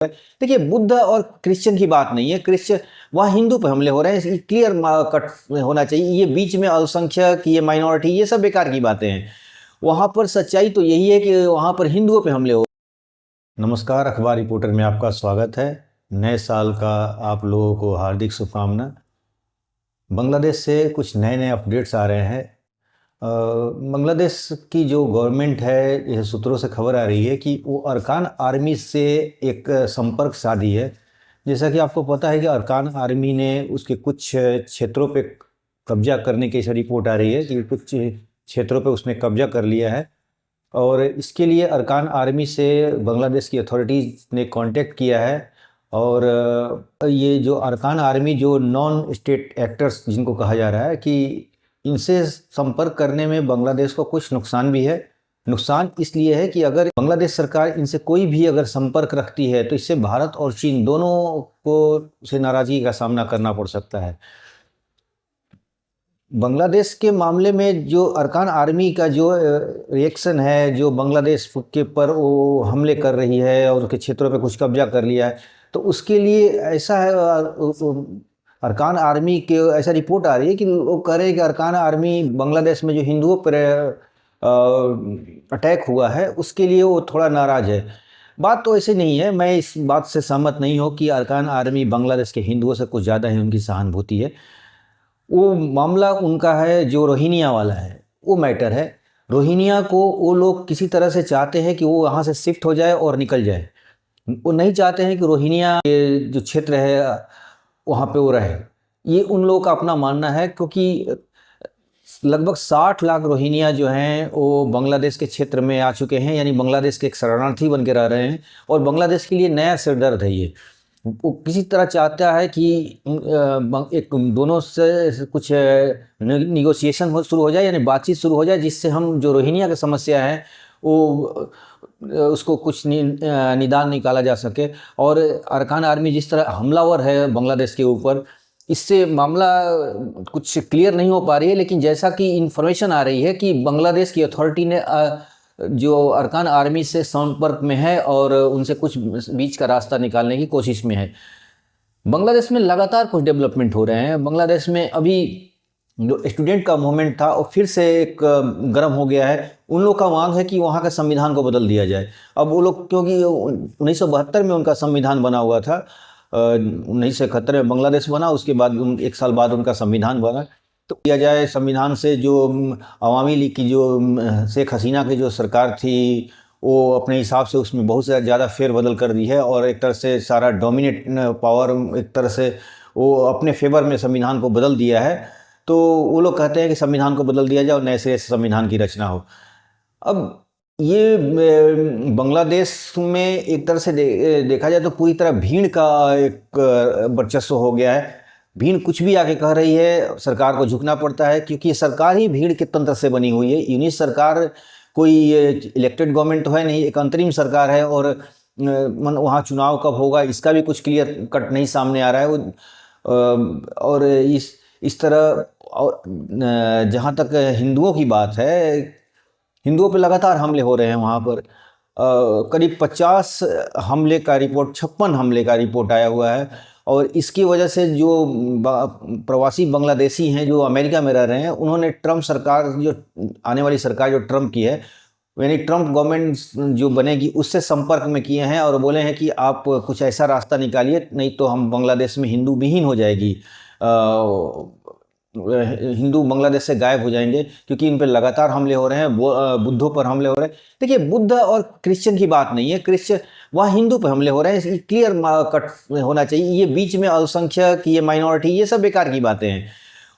देखिए, बुद्ध और क्रिश्चियन की बात नहीं है। क्रिश्चियन वहाँ हिंदू पे हमले हो रहे हैं, क्लियर कट होना चाहिए। ये बीच में अल्पसंख्यक, ये माइनॉरिटी, ये सब बेकार की बातें हैं। वहाँ पर सच्चाई तो यही है कि वहाँ पर हिंदुओं पे हमले हो। नमस्कार, अखबार रिपोर्टर में आपका स्वागत है। नए साल का आप लोगों को हार्दिक शुभकामना। बांग्लादेश से कुछ नए नए अपडेट्स आ रहे हैं। बांग्लादेश की जो गवर्नमेंट है, यह सूत्रों से खबर आ रही है कि वो अरकान आर्मी से एक संपर्क साधी है। जैसा कि आपको पता है कि अरकान आर्मी ने उसके कुछ क्षेत्रों पे कब्जा करने की ऐसी रिपोर्ट आ रही है कि कुछ क्षेत्रों पे उसने कब्जा कर लिया है। और इसके लिए अरकान आर्मी से बांग्लादेश की अथॉरिटीज़ ने कांटेक्ट किया है। और ये जो अरकान आर्मी, जो नॉन स्टेट एक्टर्स जिनको कहा जा रहा है, कि इनसे संपर्क करने में बांग्लादेश को कुछ नुकसान भी है। नुकसान इसलिए है कि अगर बांग्लादेश सरकार इनसे कोई भी अगर संपर्क रखती है तो इससे भारत और चीन दोनों को से नाराज़गी का सामना करना पड़ सकता है। बांग्लादेश के मामले में जो अरकान आर्मी का जो रिएक्शन है, जो बांग्लादेश के पर वो हमले कर रही है और उसके क्षेत्रों पे कुछ कब्जा कर लिया है, तो उसके लिए ऐसा है, अरकान आर्मी के ऐसा रिपोर्ट आ रही है कि वो कह रहे हैं कि अरकान आर्मी बांग्लादेश में जो हिंदुओं पर अटैक हुआ है उसके लिए वो थोड़ा नाराज़ है। बात तो ऐसे नहीं है। मैं इस बात से सहमत नहीं हूँ कि अरकान आर्मी बांग्लादेश के हिंदुओं से कुछ ज़्यादा है, उनकी सहानुभूति है। वो मामला उनका है जो रोहिंग्या वाला है, वो मैटर है। रोहिंग्या को वो लोग किसी तरह से चाहते हैं कि वो वहाँ से शिफ्ट हो जाए और निकल जाए। वो नहीं चाहते हैं कि रोहिंग्या के जो क्षेत्र है वहाँ पे वो रहे। ये उन लोगों का अपना मानना है, क्योंकि लगभग 60 लाख रोहिंग्या जो हैं वो बांग्लादेश के क्षेत्र में आ चुके हैं, यानी बांग्लादेश के एक शरणार्थी बन के रह रहे हैं। और बांग्लादेश के लिए नया सिरदर्द है ये। वो किसी तरह चाहता है कि एक दोनों से कुछ निगोशिएशन शुरू हो जाए, यानी बातचीत शुरू हो जाए, जिससे हम जो रोहिंग्या की समस्या है वो उसको कुछ निदान निकाला जा सके। और अरकान आर्मी जिस तरह हमलावर है बांग्लादेश के ऊपर, इससे मामला कुछ क्लियर नहीं हो पा रही है। लेकिन जैसा कि इन्फॉर्मेशन आ रही है कि बांग्लादेश की अथॉरिटी ने जो अरकान आर्मी से संपर्क में है और उनसे कुछ बीच का रास्ता निकालने की कोशिश में है। बांग्लादेश में लगातार कुछ डेवलपमेंट हो रहे हैं। बांग्लादेश में अभी जो स्टूडेंट का मूवमेंट था वो फिर से एक गर्म हो गया है। उन लोग का मांग है कि वहाँ का संविधान को बदल दिया जाए। अब वो लोग, क्योंकि 1972 में उनका संविधान बना हुआ था, 1971 में बांग्लादेश बना, उसके बाद एक साल बाद उनका संविधान बना, तो किया जाए संविधान से। जो अवामी लीग की जो शेख हसीना की जो सरकार थी, वो अपने हिसाब से उसमें बहुत से ज़्यादा फेरबदल कर दी है और एक तरह से सारा डोमिनेट पावर एक तरह से वो अपने फेवर में संविधान को बदल दिया है। तो वो लोग कहते हैं कि संविधान को बदल दिया जाए और नए सिरे से संविधान की रचना हो। अब ये बांग्लादेश में एक तरह से देखा जाए तो पूरी तरह भीड़ का एक वर्चस्व हो गया है। भीड़ कुछ भी आके कह रही है, सरकार को झुकना पड़ता है, क्योंकि सरकार ही भीड़ के तंत्र से बनी हुई है। यूनिट सरकार कोई इलेक्टेड गवर्नमेंट तो है नहीं, एक अंतरिम सरकार है। और वहाँ चुनाव कब होगा इसका भी कुछ क्लियर कट नहीं सामने आ रहा है। और इस तरह, और जहाँ तक हिंदुओं की बात है, हिंदुओं पे लगातार हमले हो रहे हैं। वहाँ पर करीब 50 हमले का रिपोर्ट, 56 हमले का रिपोर्ट आया हुआ है। और इसकी वजह से जो प्रवासी बांग्लादेशी हैं जो अमेरिका में रह रहे हैं, उन्होंने ट्रम्प सरकार, जो आने वाली सरकार जो ट्रम्प की है, यानी ट्रम्प गवर्नमेंट जो बनेगी, उससे संपर्क में किए हैं और बोले हैं कि आप कुछ ऐसा रास्ता निकालिए, नहीं तो हम बांग्लादेश में हिंदू विहीन हो जाएगी, हिंदू बांग्लादेश से गायब हो जाएंगे, क्योंकि इन पर लगातार हमले हो रहे हैं, बुद्धों पर हमले हो रहे हैं। देखिए, बुद्ध और क्रिश्चियन की बात नहीं है। क्रिश्चियन वहाँ हिंदू पे हमले हो रहे हैं, क्लियर कट होना चाहिए। ये बीच में अल्पसंख्यक, ये माइनॉरिटी, ये सब बेकार की बातें हैं।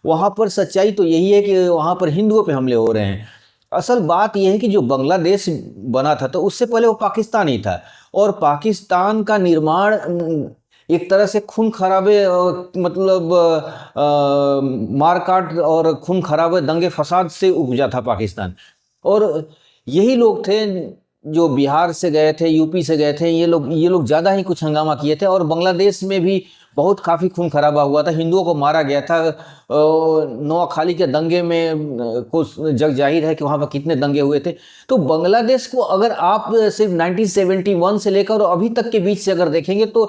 वहाँ पर सच्चाई तो यही है कि वहाँ पर हिंदुओं पे हमले हो रहे हैं। असल बात यह है कि जो बांग्लादेश बना था तो उससे पहले वो पाकिस्तान ही था। और पाकिस्तान का निर्माण एक तरह से खून खराबे, मतलब मारकाट और खून खराबे, दंगे फसाद से उपजा था पाकिस्तान। और यही लोग थे जो बिहार से गए थे, यूपी से गए थे, ये लोग ज़्यादा ही कुछ हंगामा किए थे। और बांग्लादेश में भी बहुत काफ़ी खून खराबा हुआ था, हिंदुओं को मारा गया था। नोआखाली के दंगे में कुछ जग जाहिर है कि वहाँ पर कितने दंगे हुए थे। तो बांग्लादेश को अगर आप सिर्फ 1971 से लेकर और अभी तक के बीच से अगर देखेंगे तो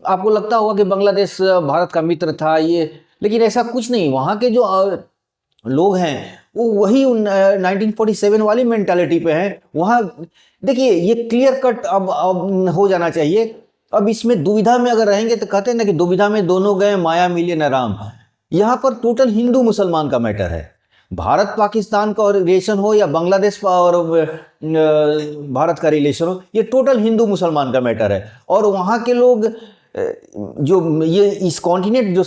आपको लगता होगा कि बांग्लादेश भारत का मित्र था ये, लेकिन ऐसा कुछ नहीं। वहाँ के जो लोग हैं वो वही 1947 वाली मेंटालिटी पे हैं। वहाँ देखिए ये क्लियर कट अब हो जाना चाहिए। अब इसमें दुविधा में अगर रहेंगे तो कहते हैं ना कि दुविधा में दोनों गए माया मिले न राम। यहाँ पर टोटल हिंदू मुसलमान का मैटर है। भारत पाकिस्तान का रिलेशन हो या बांग्लादेश और भारत का रिलेशन हो, ये टोटल हिंदू मुसलमान का मैटर है। और वहाँ के लोग जो ये इस कॉन्टिनेंट जो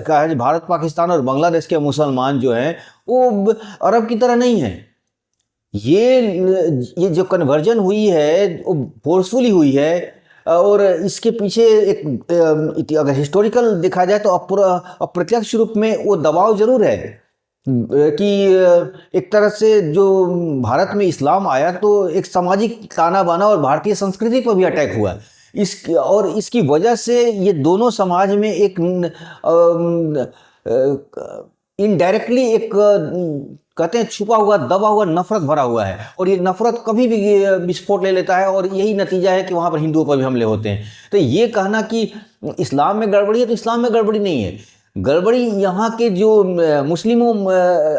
का है, भारत पाकिस्तान और बांग्लादेश के मुसलमान जो हैं वो अरब की तरह नहीं है। ये जो कन्वर्जन हुई है वो फोर्सफुली हुई है। और इसके पीछे एक अगर हिस्टोरिकल देखा जाए तो अप्रत्यक्ष रूप में वो दबाव जरूर है कि एक तरह से जो भारत में इस्लाम आया तो एक सामाजिक ताना बाना और भारतीय संस्कृति पर भी अटैक हुआ। और इसकी वजह से ये दोनों समाज में एक इनडायरेक्टली एक कहते हैं छुपा हुआ दबा हुआ नफरत भरा हुआ है। और ये नफरत कभी भी विस्फोट ले लेता है और यही नतीजा है कि वहाँ पर हिंदुओं पर भी हमले होते हैं। तो ये कहना कि इस्लाम में गड़बड़ी है तो इस्लाम में गड़बड़ी नहीं है। गड़बड़ी यहाँ के जो मुस्लिमों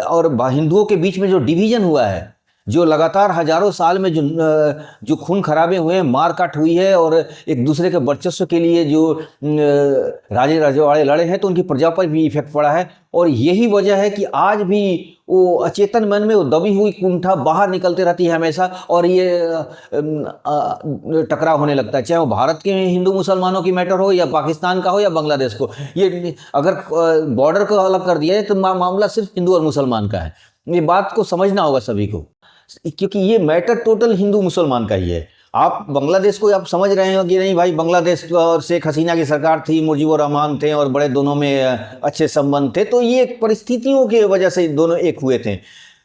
और हिंदुओं के बीच में जो डिवीजन हुआ है, जो लगातार हजारों साल में जो खून खराबे हुए हैं, मारकाट हुई है और एक दूसरे के वर्चस्व के लिए जो राजे रजवाड़े लड़े हैं, तो उनकी प्रजा पर भी इफेक्ट पड़ा है। और यही वजह है कि आज भी वो अचेतन मन में वो दबी हुई कुंठा बाहर निकलते रहती है हमेशा, और ये टकराव होने लगता है, चाहे वो भारत के हिंदू मुसलमानों की मैटर हो या पाकिस्तान का हो या बांग्लादेश को। ये अगर बॉर्डर को अलग कर दिया है तो मामला सिर्फ हिंदू और मुसलमान का है। ये बात को समझना होगा सभी को, क्योंकि ये मैटर टोटल हिंदू मुसलमान का ही है। आप बांग्लादेश को आप समझ रहे हो कि नहीं भाई, बांग्लादेश और शेख हसीना की सरकार थी, मुजीबुर रहमान थे और बड़े दोनों में अच्छे संबंध थे, तो ये परिस्थितियों की वजह से दोनों एक हुए थे।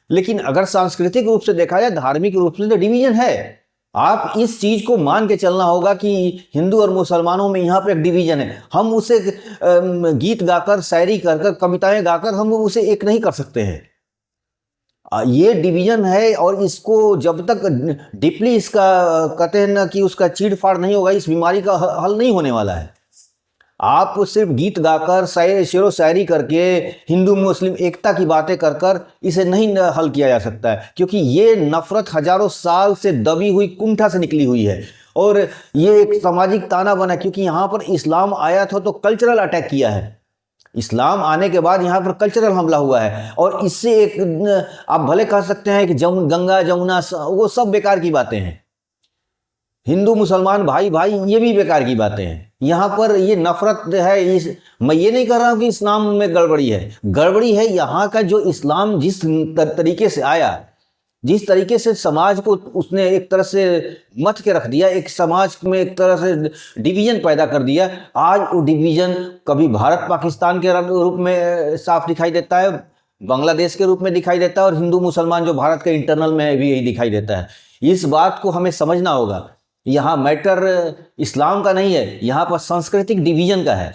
लेकिन अगर सांस्कृतिक रूप से देखा जाए, धार्मिक रूप से तो डिवीजन है। आप इस चीज को मान के चलना होगा कि हिंदू और मुसलमानों में यहाँ पे एक डिवीजन है। हम उसे गीत गाकर, शायरी कर, कविताएं गाकर हम उसे एक नहीं कर सकते हैं। ये डिवीजन है और इसको जब तक डीपली इसका कहते हैं ना कि उसका चीड़ फाड़ नहीं होगा, इस बीमारी का हल नहीं होने वाला है। आप सिर्फ गीत गाकर, शेरो शायरी करके, हिंदू मुस्लिम एकता की बातें कर इसे नहीं हल किया जा सकता है, क्योंकि ये नफरत हजारों साल से दबी हुई कुंठा से निकली हुई है। और ये एक सामाजिक ताना बना, क्योंकि यहाँ पर इस्लाम आया था तो कल्चरल अटैक किया है। इस्लाम आने के बाद यहाँ पर कल्चरल हमला हुआ है। और इससे एक आप भले कह सकते हैं कि गंगा जमुना वो सब बेकार की बातें हैं, हिंदू मुसलमान भाई भाई ये भी बेकार की बातें हैं। यहाँ पर ये नफरत है। मैं ये नहीं कह रहा हूँ कि इस्लाम में गड़बड़ी है, गड़बड़ी है यहाँ का जो इस्लाम जिस तरीके से आया, जिस तरीके से समाज को उसने एक तरह से मत के रख दिया, एक समाज में एक तरह से डिवीजन पैदा कर दिया। आज वो डिवीजन कभी भारत पाकिस्तान के रूप में साफ दिखाई देता है, बांग्लादेश के रूप में दिखाई देता है, और हिंदू मुसलमान जो भारत के इंटरनल में भी यही दिखाई देता है। इस बात को हमें समझना होगा। यहाँ मैटर इस्लाम का नहीं है, यहाँ पर सांस्कृतिक डिवीजन का है,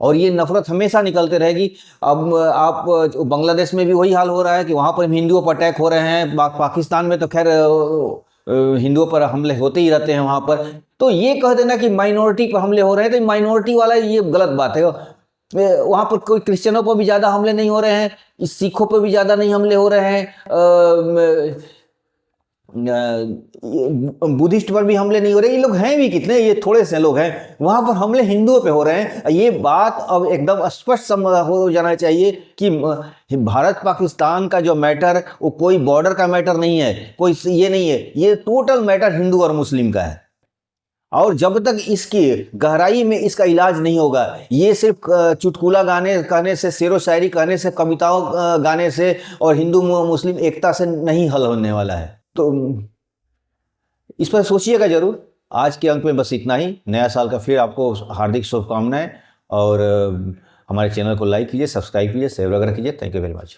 और ये नफरत हमेशा निकलते रहेगी। अब आप बांग्लादेश में भी वही हाल हो रहा है कि वहाँ पर हिंदुओं पर अटैक हो रहे हैं। पाकिस्तान में तो खैर हिंदुओं पर हमले होते ही रहते हैं वहाँ पर। तो ये कह देना कि माइनॉरिटी पर हमले हो रहे हैं, तो माइनॉरिटी वाला ये गलत बात है। वहाँ पर कोई क्रिश्चियनों पर भी ज़्यादा हमले नहीं हो रहे हैं, सिखों पर भी ज़्यादा नहीं हमले हो रहे हैं, बुद्धिस्ट पर भी हमले नहीं हो रहे। ये लोग हैं भी कितने, ये थोड़े से लोग हैं। वहां पर हमले हिंदुओं पे हो रहे हैं। ये बात अब एकदम स्पष्ट हो जाना चाहिए कि भारत पाकिस्तान का जो मैटर वो कोई बॉर्डर का मैटर नहीं है, कोई ये नहीं है, ये टोटल मैटर हिंदू और मुस्लिम का है। और जब तक इसकी गहराई में इसका इलाज नहीं होगा, ये सिर्फ चुटकुला गाने कहने से, शेरो शायरी कहने से, कविताओं गाने से और हिंदू मुस्लिम एकता से नहीं हल होने वाला है। तो इस पर सोचिएगा जरूर। आज के अंक में बस इतना ही। नया साल का फिर आपको हार्दिक शुभकामनाएं, और हमारे चैनल को लाइक कीजिए, सब्सक्राइब कीजिए, शेयर वगैरह कीजिए। Thank you very much.